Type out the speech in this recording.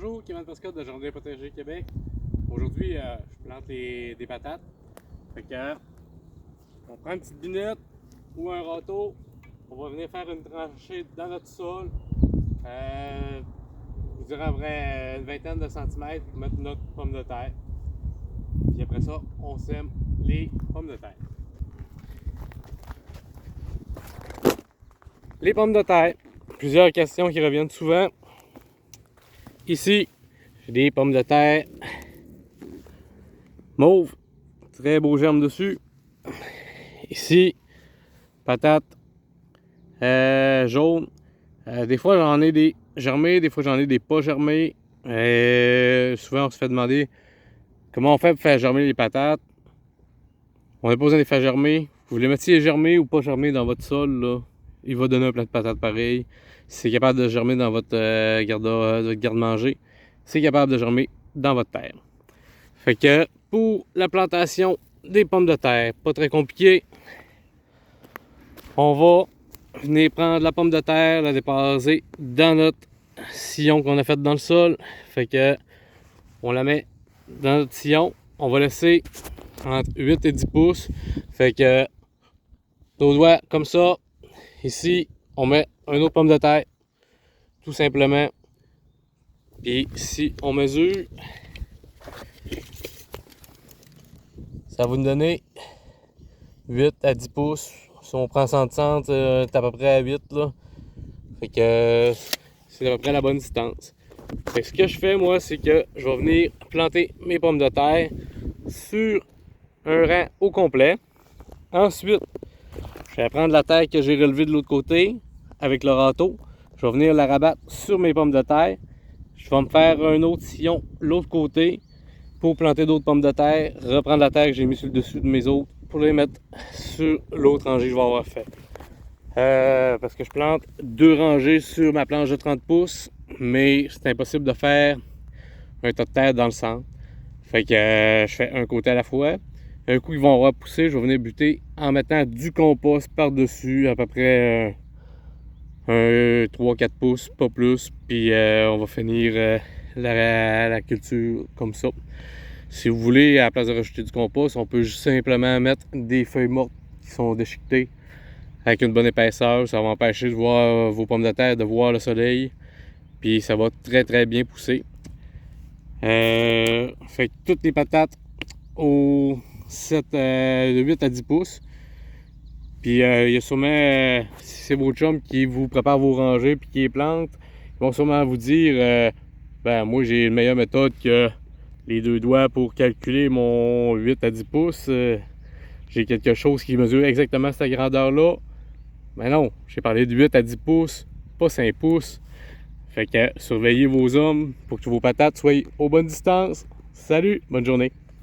Bonjour, Kevin Pascal de Jardin Potager Québec. Aujourd'hui, je plante des patates. Fait que, on prend une petite binette ou un râteau. On va venir faire une tranchée dans notre sol. Je dirais à peu près une vingtaine de centimètres pour mettre notre pomme de terre. Puis après ça, on sème les pommes de terre. Les pommes de terre. Plusieurs questions qui reviennent souvent. Ici, j'ai des pommes de terre mauve, très beau germe dessus. Ici, patates jaunes. Des fois, j'en ai des germés, des fois, j'en ai des pas germés. Souvent, on se fait demander comment on fait pour faire germer les patates. On n'a pas besoin de les faire germer. Vous les mettiez germés ou pas germés dans votre sol, là, il va donner un plat de patates pareil. Si c'est capable de germer dans votre garde-manger, c'est capable de germer dans votre terre. Fait que pour la plantation des pommes de terre, pas très compliqué, on va venir prendre la pomme de terre, la déposer dans notre sillon qu'on a fait dans le sol. Fait que on la met dans notre sillon, on va laisser entre 8 et 10 pouces. Fait que nos doigts comme ça. Ici, on met une autre pomme de terre, tout simplement. Puis si on mesure, ça va nous donner 8 à 10 pouces. Si on prend 100 cm, c'est à peu près à 8 là. Fait que c'est à peu près la bonne distance. Fait que ce que je fais moi, c'est que je vais venir planter mes pommes de terre sur un rang au complet. Ensuite, je vais prendre la terre que j'ai relevée de l'autre côté avec le râteau. Je vais venir la rabattre sur mes pommes de terre. Je vais me faire un autre sillon l'autre côté pour planter d'autres pommes de terre. Reprendre la terre que j'ai mis sur le dessus de mes autres pour les mettre sur l'autre rangée que je vais avoir fait. Parce que je plante 2 rangées sur ma planche de 30 pouces, mais c'est impossible de faire un tas de terre dans le centre. Fait que je fais un côté à la fois. Un coup, ils vont avoir poussé, je vais venir buter en mettant du compost par-dessus, à peu près 3-4 pouces, pas plus. Puis on va finir la culture comme ça. Si vous voulez, à la place de rajouter du compost, on peut juste simplement mettre des feuilles mortes qui sont déchiquetées avec une bonne épaisseur. Ça va empêcher de voir vos pommes de terre, de voir le soleil. Puis ça va très bien pousser. Fait que toutes les patates au 8 à 10 pouces. Puis il y a sûrement, si c'est vos chums qui vous préparent vos rangées puis qui les plantent, ils vont sûrement vous dire ben moi j'ai une meilleure méthode que les 2 doigts pour calculer mon 8 à 10 pouces. J'ai quelque chose qui mesure exactement cette grandeur-là. Mais non, j'ai parlé de 8 à 10 pouces, pas 5 pouces. Fait que surveillez vos hommes pour que vos patates soient aux bonnes distances. Salut, bonne journée.